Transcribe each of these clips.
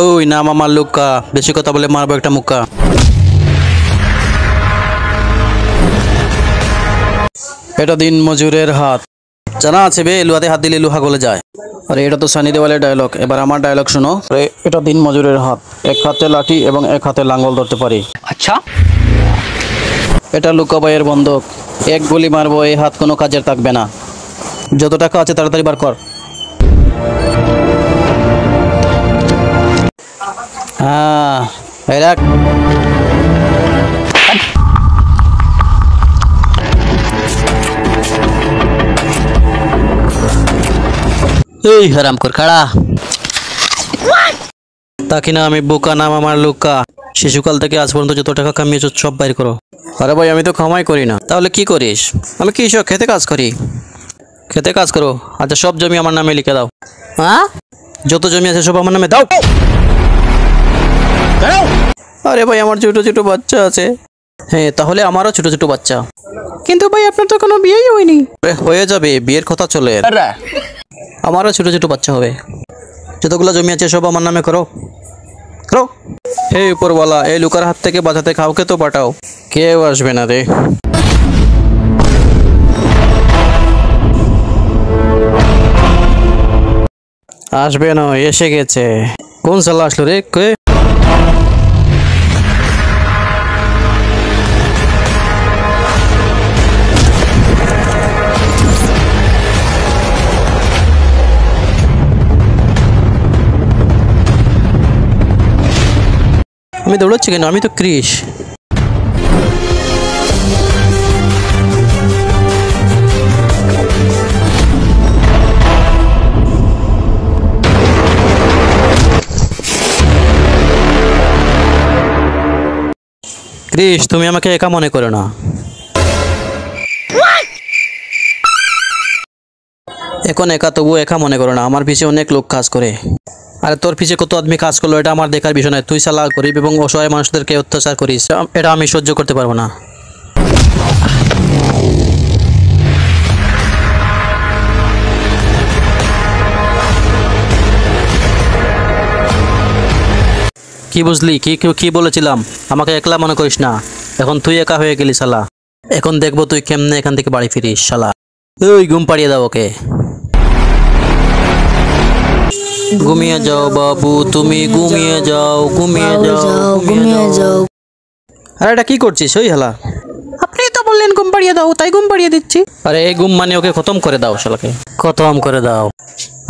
ওই নাম আমার লুকা, বেশি কথা বলে মারবো একটা মুক্কা। এটা দিন মজুরের হাত, জানা আছে বে, লুহাতে হাত দিলে লুহা গলে যায়। আরে এটা তো সানি দেওয়ালের ডায়লগ, এবার আমার ডায়লগ শুনো। এটা দিন মজুরের হাত, এক হাতে লাঠি এবং এক হাতে লাঙ্গল ধরতে পারি। আচ্ছা। এটা লুকা ভাইয়ের বন্দুক, এক গুলি মারবো এই হাত কোনো কাজের থাকবে না। যত টাকা আছে তাড়াতাড়ি বার কর। হ্যাঁ এই রাখ। এই হারাম কর খাড়া। তাকি না আমি বোকা, নাম আমার লুকা। শিশুকাল থেকে আজ পর্যন্ত যত টাকা কামিয়েছ সব বাইর করো। আরে ভাই আমি তো কামাই করি না, তাহলে কি করিস? আমি কি সব খেতে কাজ করি? খেতে কাজ করো? আচ্ছা সব জমি আমার নামে লিখে দাও। হ্যাঁ, যত জমি আছে সব আমার নামে দাও। আরে ভাই আমার ছোট ছোট বাচ্চা আছে। হ্যাঁ তাহলে আমারও ছোট ছোট বাচ্চা। কিন্তু ভাই আপনার তো কোনো বিয়েই হয়নি। হয়ে যাবে, বিয়ের কথা চলে। আমারও ছোট ছোট বাচ্চা হবে। যতগুলো জমি আছে সব আমার নামে করো করো। হে উপরওয়ালা, এই লুকার হাত থেকে বাঁচাতে কাউকে তো পাঠাও। কেউ আসবে না রে। আসবে না, এসে গেছে। কোন সালা আসলো রে? কে? আমি দৌড়াচ্ছি কেন? আমি তো ক্রিশ। ক্রিশ তুমি আমাকে একা মনে করো না। এখন একা, তবুও একা মনে করো না। আমার পিছে অনেক লোক কাজ করে। আরে তোর পিছে কত আদমি কাজ করলো এটা আমার দেখার বিষয় নয়। তুই সালা গরিব এবং অসহায় মানুষদেরকে অত্যাচার করিস, এটা আমি সহ্য করতে পারবো না। কি বুঝলি? কি বলেছিলাম? আমাকে একলা মনে করিস না। এখন তুই একা হয়ে গেলি শালা। এখন দেখবো তুই কেমনে এখান থেকে বাড়ি ফিরিস শালা। ওই ঘুম পাড়িয়ে দাও ওকে। ঘুমিয়ে যাও বাবু, তুমি ঘুমিয়ে যাও, ঘুমিয়ে যাও। আরে এটা কি করছিস? ওই হালা, আপনি তো বললেন ঘুম পাড়িয়ে দাও, তাই ঘুম পাড়িয়ে দিচ্ছি। আরে এই ঘুম মানে ওকে খতম করে দাও শালাকে, খতম করে দাও।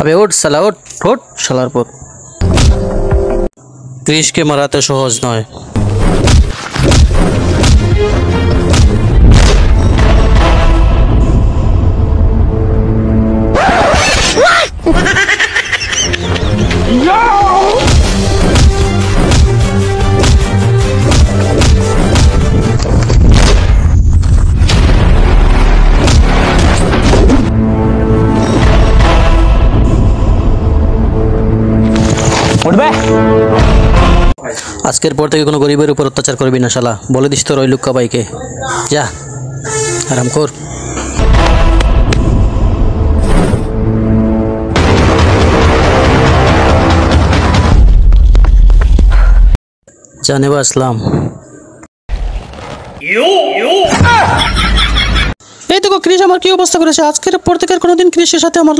আবে ওঠ শালা, ওঠ ওঠ শালার পর। ক্রিশকে মারাতে সহজ নয়। উঠবে। আজকের পর থেকে কোনো গরিবের উপর অত্যাচার করবি না শালা, বলে দিস তোর ওই লুক্কা ভাইকে। যা আরাম কর। জানেবা আসলাম। এই তো ক্রিশ আমার কি অবস্থা করেছে। আজকের পর থেকে কোনোদিন ক্রিশের সাথে আমার